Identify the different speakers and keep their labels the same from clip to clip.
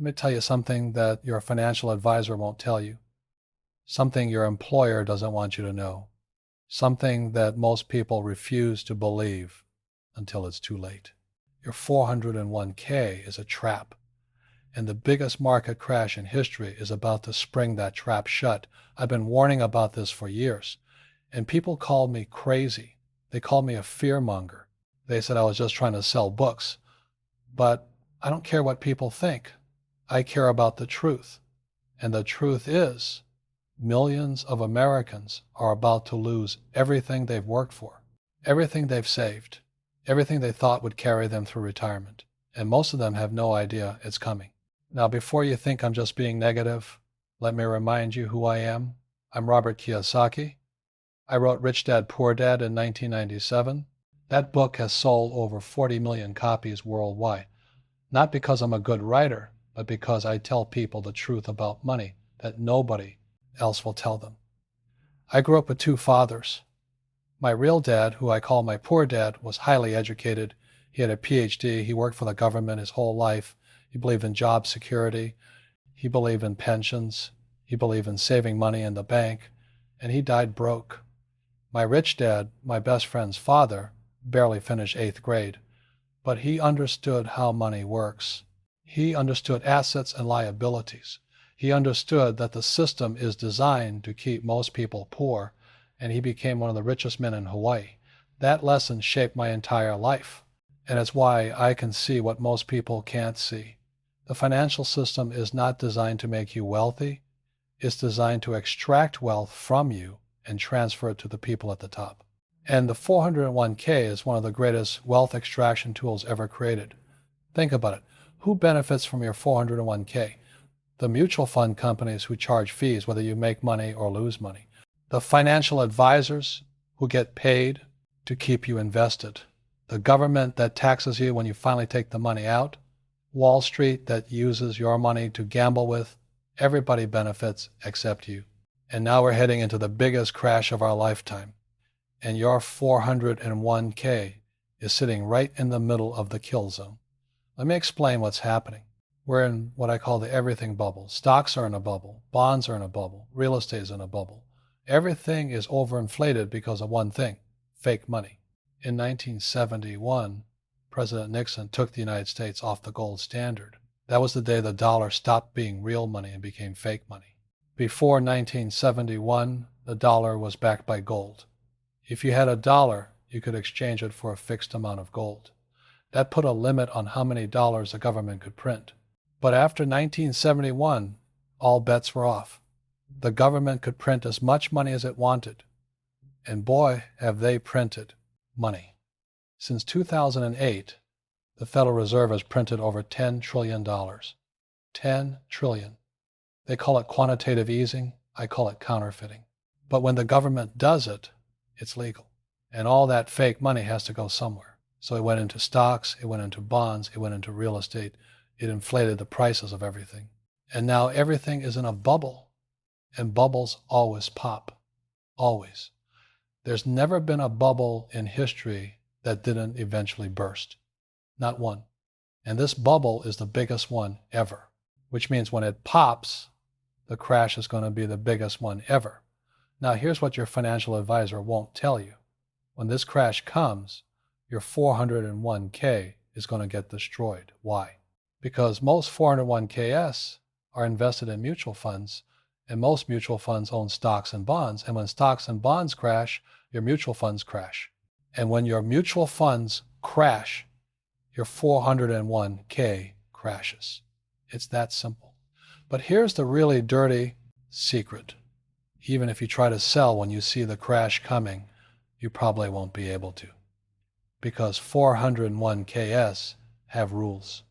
Speaker 1: Let me tell you something that your financial advisor won't tell you, something your employer doesn't want you to know, something that most people refuse to believe until it's too late. Your 401k is a trap, and the biggest market crash in history is about to spring that trap shut. I've been warning about this for years, and people called me crazy. They called me a fearmonger. They said I was just trying to sell books. But I don't care what people think. I care about the truth. And the truth is, millions of Americans are about to lose everything they've worked for, everything they've saved, everything they thought would carry them through retirement. And most of them have no idea it's coming. Now, before you think I'm just being negative, let me remind you who I am. I'm Robert Kiyosaki. I wrote Rich Dad, Poor Dad in 1997. That book has sold over 40 million copies worldwide. Not because I'm a good writer, but because I tell people the truth about money that nobody else will tell them. I grew up with two fathers. My real dad, who I call my poor dad, was highly educated. He had a PhD. He worked for the government his whole life. He believed in job security. He believed in pensions. He believed in saving money in the bank. And he died broke. My rich dad, my best friend's father, barely finished 8th grade. But he understood how money works. He understood assets and liabilities. He understood that the system is designed to keep most people poor, and he became one of the richest men in Hawaii. That lesson shaped my entire life, and it's why I can see what most people can't see. The financial system is not designed to make you wealthy. It's designed to extract wealth from you and transfer it to the people at the top. And the 401k is one of the greatest wealth extraction tools ever created. Think about it. Who benefits from your 401k? The mutual fund companies who charge fees, whether you make money or lose money. The financial advisors who get paid to keep you invested. The government that taxes you when you finally take the money out. Wall Street that uses your money to gamble with. Everybody benefits except you. And now we're heading into the biggest crash of our lifetime. And your 401k is sitting right in the middle of the kill zone. Let me explain what's happening. We're in what I call the everything bubble. Stocks are in a bubble. Bonds are in a bubble. Real estate is in a bubble. Everything is overinflated because of one thing, fake money. In 1971, President Nixon took the United States off the gold standard. That was the day the dollar stopped being real money and became fake money. Before 1971, the dollar was backed by gold. If you had a dollar, you could exchange it for a fixed amount of gold. That put a limit on how many dollars the government could print. But after 1971, all bets were off. The government could print as much money as it wanted. And boy, have they printed money. Since 2008, the Federal Reserve has printed over $10 trillion. $10 trillion. They call it quantitative easing. I call it counterfeiting. But when the government does it, it's legal. And all that fake money has to go somewhere. So it went into stocks, it went into bonds, it went into real estate. It inflated the prices of everything. And now everything is in a bubble. And bubbles always pop. Always. There's never been a bubble in history that didn't eventually burst. Not one. And this bubble is the biggest one ever. Which means when it pops, the crash is going to be the biggest one ever. Now here's what your financial advisor won't tell you. When this crash comes, your 401k is going to get destroyed. Why? Because most 401ks are invested in mutual funds, and most mutual funds own stocks and bonds. And when stocks and bonds crash, your mutual funds crash. And when your mutual funds crash, your 401k crashes. It's that simple. But here's the really dirty secret. Even if you try to sell when you see the crash coming, you probably won't be able to. Because 401ks have rules.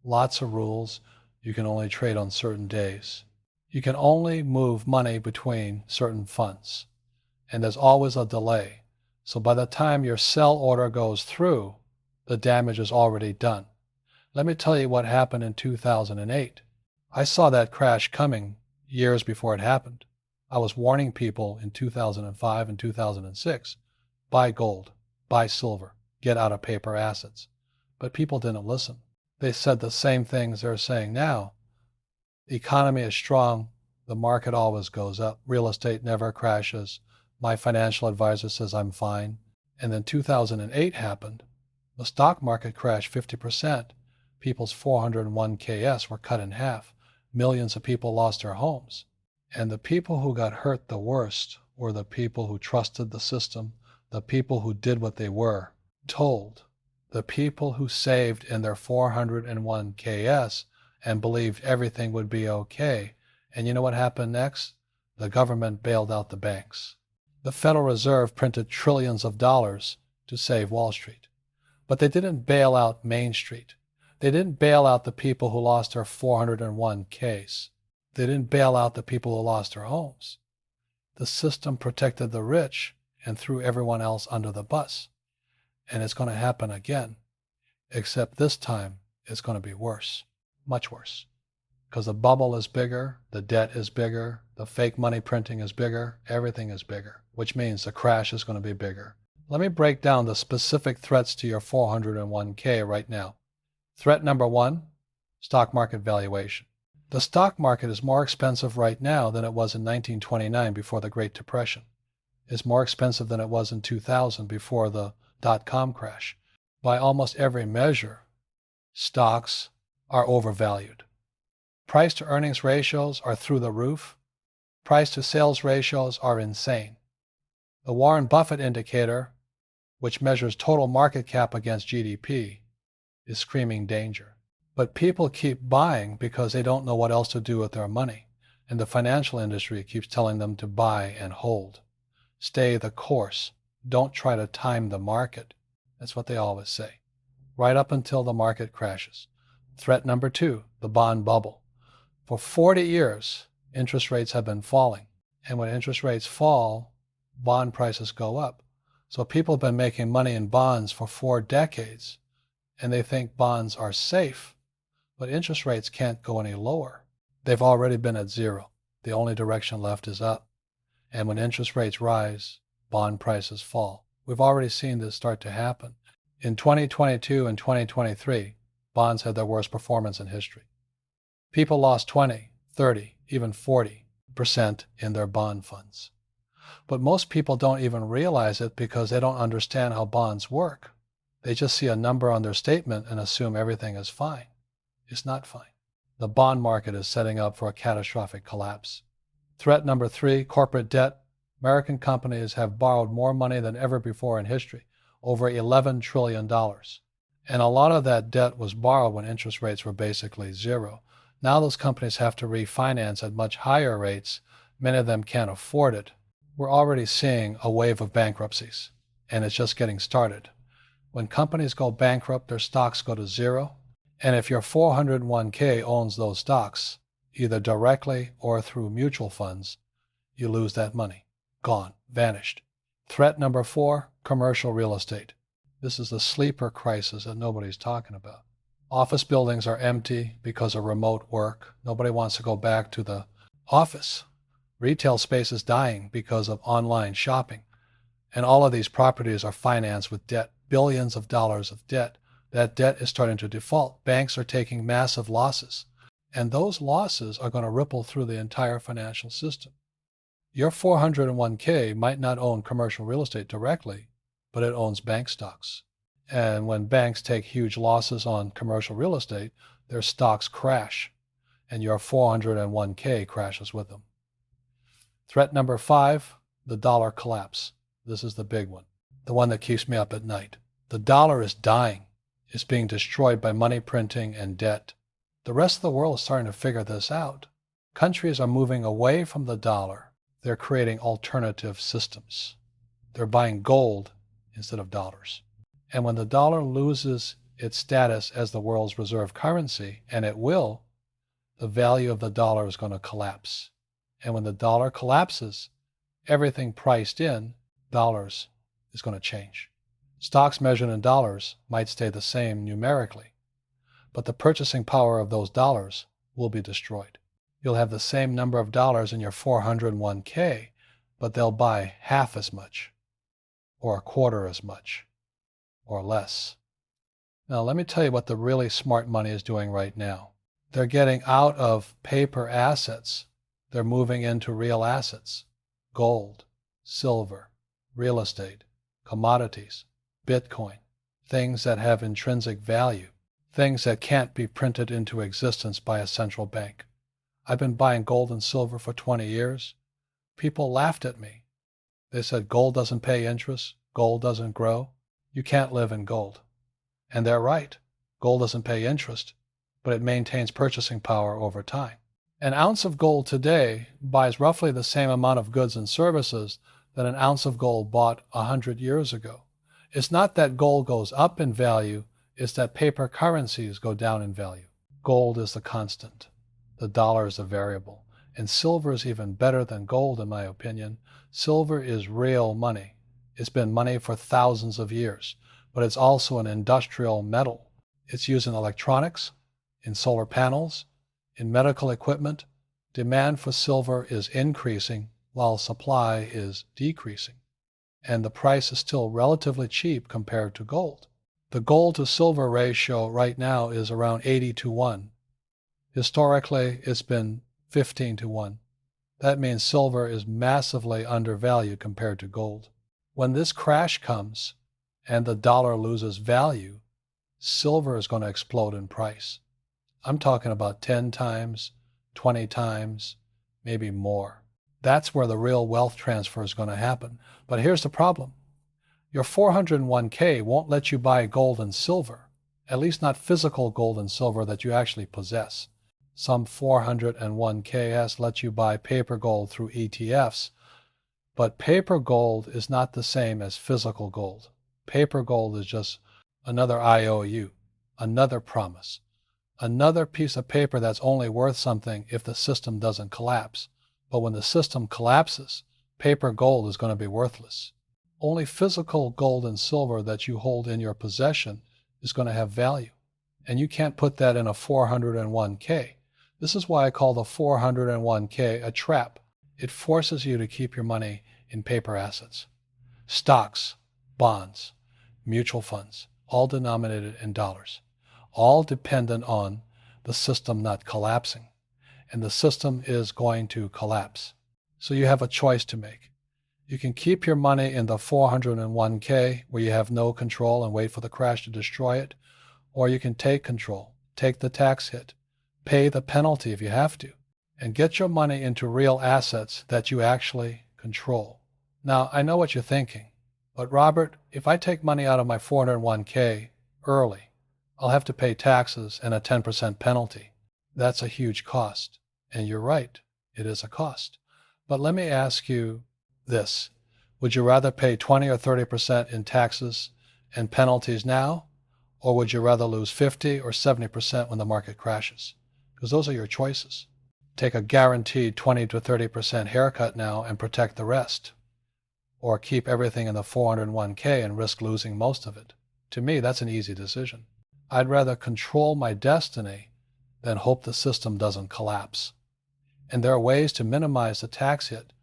Speaker 1: Lots of rules. You can only trade on certain days. You can only move money between certain funds. And there's always a delay. So by the time your sell order goes through, the damage is already done. Let me tell you what happened in 2008. I saw that crash coming years before it happened. I was warning people in 2005 and 2006, buy gold, buy silver, get out of paper assets. But people didn't listen. They said the same things they're saying now, The economy is strong. The market always goes up. Real estate never crashes. My financial advisor says I'm fine. And then 2008 happened. The stock market crashed 50%. People's 401ks were cut in half. Millions of people lost their homes. And the people who got hurt the worst were the people who trusted the system, the people who did what they were told, the people who saved in their 401ks and believed everything would be okay. And you know what happened next? The government bailed out the banks. The Federal Reserve printed trillions of dollars to save Wall Street. But they didn't bail out Main Street. They didn't bail out the people who lost their 401ks. They didn't bail out the people who lost their homes. The system protected the rich and threw everyone else under the bus. And it's going to happen again, except this time it's going to be worse, much worse. Because the bubble is bigger, the debt is bigger, the fake money printing is bigger, everything is bigger, which means the crash is going to be bigger. Let me break down the specific threats to your 401k right now. Threat number one, stock market valuation. The stock market is more expensive right now than it was in 1929 before the Great Depression. It's more expensive than it was in 2000 before the dot-com crash. By almost every measure, stocks are overvalued. Price to earnings ratios are through the roof. Price to sales ratios are insane. The Warren Buffett indicator, which measures total market cap against GDP, is screaming danger. But people keep buying because they don't know what else to do with their money, and the financial industry keeps telling them to buy and hold. Stay the course. Don't try to time the market. That's what they always say. Right up until the market crashes. Threat number two, the bond bubble. For 40 years, interest rates have been falling. And when interest rates fall, bond prices go up. So people have been making money in bonds for 4 decades, and they think bonds are safe. But interest rates can't go any lower. They've already been at zero. The only direction left is up. And when interest rates rise, bond prices fall. We've already seen this start to happen. In 2022 and 2023, bonds had their worst performance in history. People lost 20, 30, even 40% in their bond funds. But most people don't even realize it because they don't understand how bonds work. They just see a number on their statement and assume everything is fine. It's not fine. The bond market is setting up for a catastrophic collapse. Threat number three, corporate debt. American companies have borrowed more money than ever before in history, over $11 trillion. And a lot of that debt was borrowed when interest rates were basically zero. Now those companies have to refinance at much higher rates. Many of them can't afford it. We're already seeing a wave of bankruptcies, and it's just getting started. When companies go bankrupt, their stocks go to zero. And if your 401k owns those stocks, either directly or through mutual funds, you lose that money. Gone. Vanished. Threat number four, commercial real estate. This is the sleeper crisis that nobody's talking about. Office buildings are empty because of remote work. Nobody wants to go back to the office. Retail space is dying because of online shopping. And all of these properties are financed with debt, billions of dollars of debt. That debt is starting to default. Banks are taking massive losses. And those losses are going to ripple through the entire financial system. Your 401k might not own commercial real estate directly, but it owns bank stocks. And when banks take huge losses on commercial real estate, their stocks crash, and your 401k crashes with them. Threat number five, the dollar collapse. This is the big one, the one that keeps me up at night. The dollar is dying. It's being destroyed by money printing and debt. The rest of the world is starting to figure this out. Countries are moving away from the dollar. They're creating alternative systems. They're buying gold instead of dollars. And when the dollar loses its status as the world's reserve currency, and it will, the value of the dollar is going to collapse. And when the dollar collapses, everything priced in dollars is going to change. Stocks measured in dollars might stay the same numerically, but the purchasing power of those dollars will be destroyed. You'll have the same number of dollars in your 401k, but they'll buy half as much, or a quarter as much, or less. Now let me tell you what the really smart money is doing right now. They're getting out of paper assets. They're moving into real assets: gold, silver, real estate, commodities, Bitcoin, things that have intrinsic value, things that can't be printed into existence by a central bank. I've been buying gold and silver for 20 years. People laughed at me. They said gold doesn't pay interest, gold doesn't grow, you can't live in gold. And they're right. Gold doesn't pay interest, but it maintains purchasing power over time. An ounce of gold today buys roughly the same amount of goods and services that an ounce of gold bought 100 years ago. It's not that gold goes up in value, it's that paper currencies go down in value. Gold is the constant. The dollar is a variable. And silver is even better than gold, in my opinion. Silver is real money. It's been money for thousands of years, but it's also an industrial metal. It's used in electronics, in solar panels, in medical equipment. Demand for silver is increasing while supply is decreasing. And the price is still relatively cheap compared to gold. The gold to silver ratio right now is around 80-1. Historically, it's been 15-1. That means silver is massively undervalued compared to gold. When this crash comes and the dollar loses value, silver is going to explode in price. I'm talking about 10 times, 20 times, maybe more. That's where the real wealth transfer is going to happen. But here's the problem. Your 401k won't let you buy gold and silver, at least not physical gold and silver that you actually possess. Some 401k has let you buy paper gold through ETFs, but paper gold is not the same as physical gold. Paper gold is just another IOU, another promise, another piece of paper that's only worth something if the system doesn't collapse. But when the system collapses, paper gold is going to be worthless. Only physical gold and silver that you hold in your possession is going to have value, and you can't put that in a 401k. This is why I call the 401k a trap. It forces you to keep your money in paper assets. Stocks, bonds, mutual funds, all denominated in dollars, all dependent on the system not collapsing. And the system is going to collapse. So you have a choice to make. You can keep your money in the 401k where you have no control and wait for the crash to destroy it, or you can take control, take the tax hit, pay the penalty if you have to, and get your money into real assets that you actually control. Now, I know what you're thinking, but Robert, if I take money out of my 401k early, I'll have to pay taxes and a 10% penalty. That's a huge cost. And you're right, it is a cost. But let me ask you this. Would you rather pay 20 or 30% in taxes and penalties now, or would you rather lose 50 or 70% when the market crashes? Because those are your choices. Take a guaranteed 20 to 30% haircut now and protect the rest, or keep everything in the 401k and risk losing most of it. To me, that's an easy decision. I'd rather control my destiny than hope the system doesn't collapse. And there are ways to minimize the tax hit.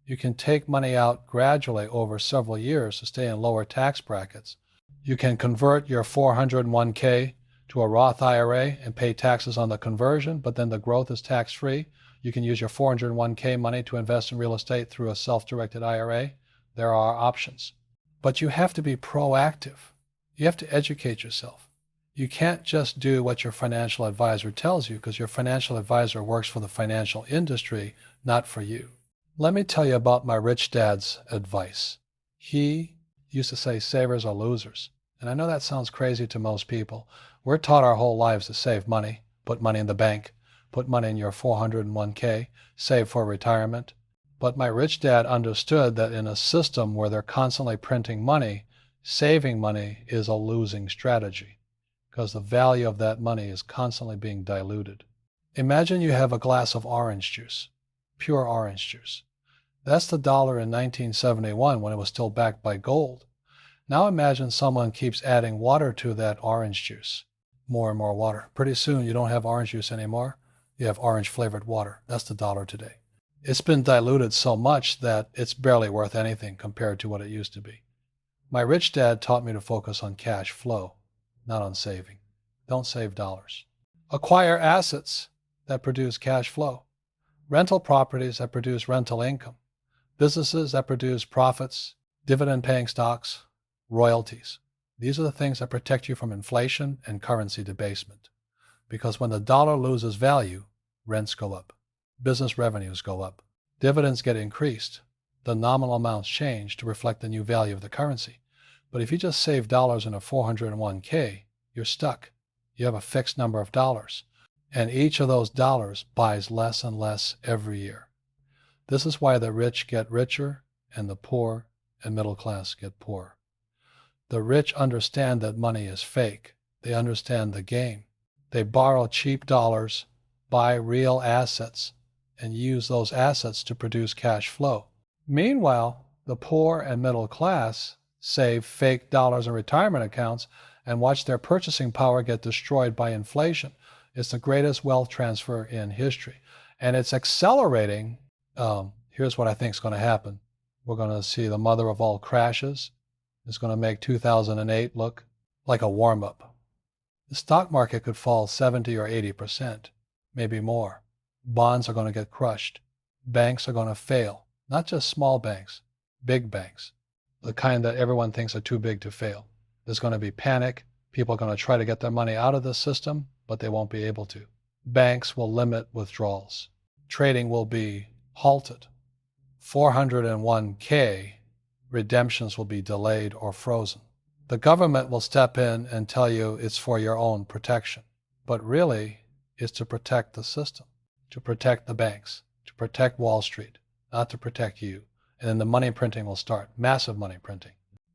Speaker 1: You can take money out gradually over several years to stay in lower tax brackets. You can convert your 401k to a Roth IRA and pay taxes on the conversion, but then the growth is tax-free. You can use your 401k money to invest in real estate through a self-directed IRA. There are options. But you have to be proactive. You have to educate yourself. You can't just do what your financial advisor tells you, because your financial advisor works for the financial industry, not for you. Let me tell you about my rich dad's advice. He used to say savers are losers. And I know that sounds crazy to most people. We're taught our whole lives to save money, put money in the bank, put money in your 401k, save for retirement. But my rich dad understood that in a system where they're constantly printing money, saving money is a losing strategy, because the value of that money is constantly being diluted. Imagine you have a glass of orange juice, pure orange juice. That's the dollar in 1971 when it was still backed by gold. Now imagine someone keeps adding water to that orange juice, more and more water. Pretty soon you don't have orange juice anymore. You have orange flavored water. That's the dollar today. It's been diluted so much that it's barely worth anything compared to what it used to be. My rich dad taught me to focus on cash flow, not on saving. Don't save dollars. Acquire assets that produce cash flow. Rental properties that produce rental income. Businesses that produce profits, dividend-paying stocks, royalties. These are the things that protect you from inflation and currency debasement. Because when the dollar loses value, rents go up, business revenues go up, dividends get increased, the nominal amounts change to reflect the new value of the currency. But if you just save dollars in a 401k, you're stuck. You have a fixed number of dollars, and each of those dollars buys less and less every year. This is why the rich get richer and the poor and middle class get poorer. The rich understand that money is fake. They understand the game. They borrow cheap dollars, buy real assets, and use those assets to produce cash flow. Meanwhile, the poor and middle class save fake dollars in retirement accounts and watch their purchasing power get destroyed by inflation. It's the greatest wealth transfer in history. And it's accelerating. Here's what I think is going to happen. We're going to see the mother of all crashes. It's going to make 2008 look like a warm-up. The stock market could fall 70 or 80%, maybe more. Bonds are going to get crushed. Banks are going to fail. Not just small banks, big banks, the kind that everyone thinks are too big to fail. There's going to be panic. People are going to try to get their money out of the system, but they won't be able to. Banks will limit withdrawals. Trading will be halted. 401k redemptions will be delayed or frozen. The government will step in and tell you it's for your own protection, but really it's to protect the system, to protect the banks, to protect Wall Street, not to protect you. And then the money printing will start, massive money printing.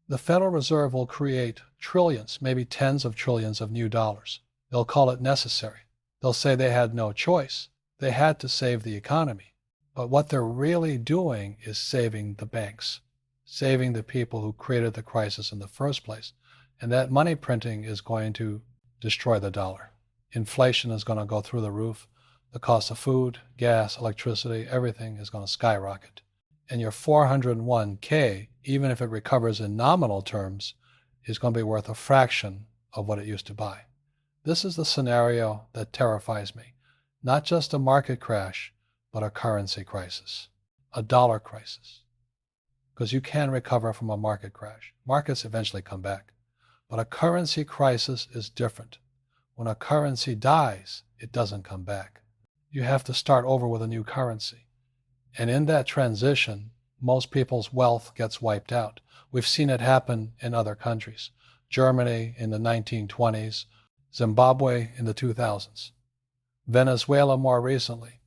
Speaker 1: The Federal Reserve will create trillions, maybe tens of trillions of new dollars. They'll call it necessary. They'll say they had no choice. They had to save the economy. But what they're really doing is saving the banks, saving the people who created the crisis in the first place. And that money printing is going to destroy the dollar. Inflation is going to go through the roof. The cost of food, gas, electricity, everything is going to skyrocket. And your 401k, even if it recovers in nominal terms, is going to be worth a fraction of what it used to buy. This is the scenario that terrifies me. Not just a market crash, but a currency crisis, a dollar crisis. Because you can recover from a market crash. Markets eventually come back. But a currency crisis is different. When a currency dies, it doesn't come back. You have to start over with a new currency. And in that transition, most people's wealth gets wiped out. We've seen it happen in other countries. Germany in the 1920s, Zimbabwe in the 2000s, Venezuela more recently.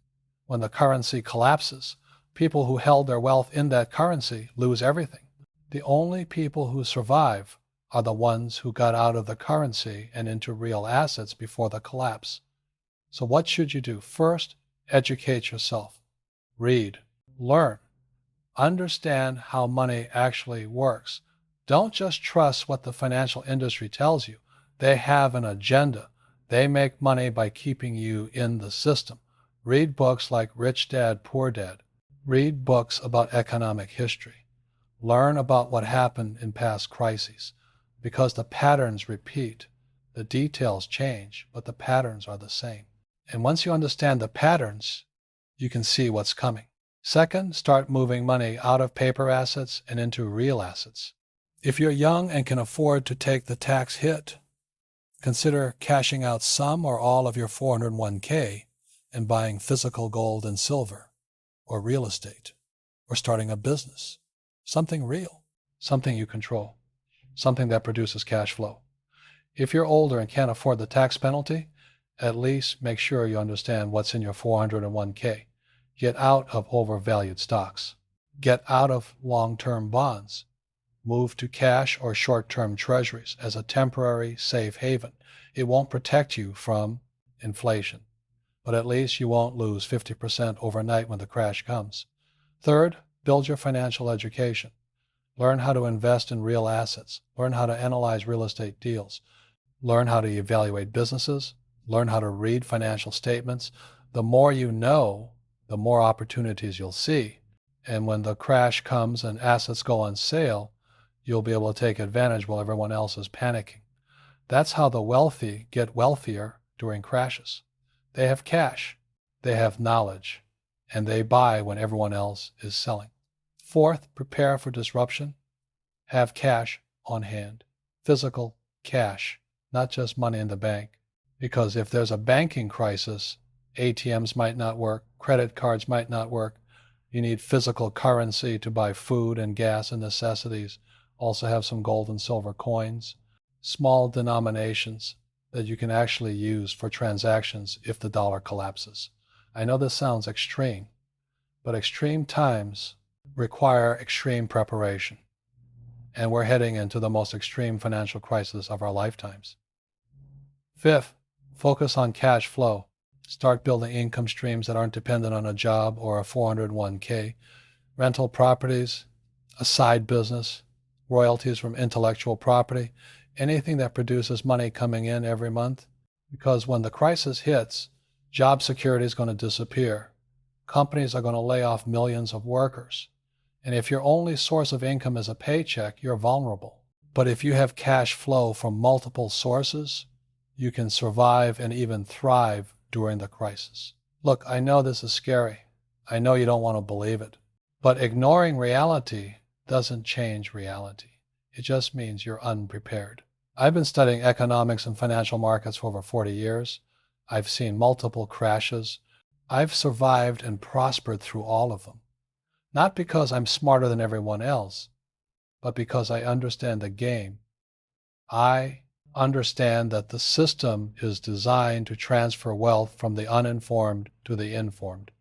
Speaker 1: When the currency collapses, people who held their wealth in that currency lose everything. The only people who survive are the ones who got out of the currency and into real assets before the collapse. So what should you do? First, educate yourself. Read, learn, understand how money actually works. Don't just trust what the financial industry tells you. They have an agenda. They make money by keeping you in the system. Read books like Rich Dad, Poor Dad. Read books about economic history. Learn about what happened in past crises, because the patterns repeat. The details change, but the patterns are the same. And once you understand the patterns, you can see what's coming. Second, start moving money out of paper assets and into real assets. If you're young and can afford to take the tax hit, consider cashing out some or all of your 401k and buying physical gold and silver, or real estate, or starting a business. Something real, something you control, something that produces cash flow. If you're older and can't afford the tax penalty, at least make sure you understand what's in your 401k. Get out of overvalued stocks. Get out of long-term bonds. Move to cash or short-term treasuries as a temporary safe haven. It won't protect you from inflation, but at least you won't lose 50% overnight when the crash comes. Third, build your financial education. Learn how to invest in real assets. Learn how to analyze real estate deals. Learn how to evaluate businesses. Learn how to read financial statements. The more you know, the more opportunities you'll see. And when the crash comes and assets go on sale, you'll be able to take advantage while everyone else is panicking. That's how the wealthy get wealthier during crashes. They have cash, they have knowledge, and they buy when everyone else is selling. Fourth, prepare for disruption. Have cash on hand, physical cash, not just money in the bank. Because if there's a banking crisis, ATMs might not work, credit cards might not work. You need physical currency to buy food and gas and necessities. Also have some gold and silver coins, small denominations that you can actually use for transactions if the dollar collapses. I know this sounds extreme, but extreme times require extreme preparation. And we're heading into the most extreme financial crisis of our lifetimes. Fifth, focus on cash flow. Start building income streams that aren't dependent on a job or a 401k, rental properties, a side business, royalties from intellectual property, anything that produces money coming in every month. Because when the crisis hits, job security is going to disappear. Companies are going to lay off millions of workers. And if your only source of income is a paycheck, you're vulnerable. But if you have cash flow from multiple sources, you can survive and even thrive during the crisis. Look, I know this is scary. I know you don't want to believe it. But ignoring reality doesn't change reality. It just means you're unprepared. I've been studying economics and financial markets for over 40 years. I've seen multiple crashes. I've survived and prospered through all of them. Not because I'm smarter than everyone else, but because I understand the game. I understand that the system is designed to transfer wealth from the uninformed to the informed,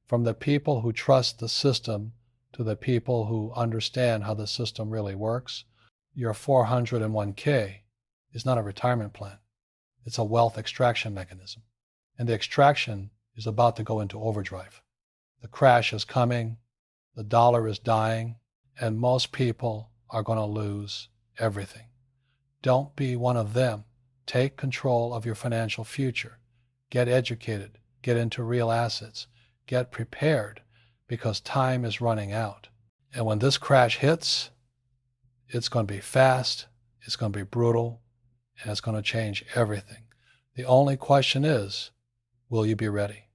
Speaker 1: from the people who trust the system to the people who understand how the system really works. Your 401k is not a retirement plan. It's a wealth extraction mechanism. And the extraction is about to go into overdrive. The crash is coming, the dollar is dying, and most people are going to lose everything. Don't be one of them. Take control of your financial future. Get educated. Get into real assets. Get prepared, because time is running out. And when this crash hits, it's going to be fast, it's going to be brutal, and it's going to change everything. The only question is, will you be ready?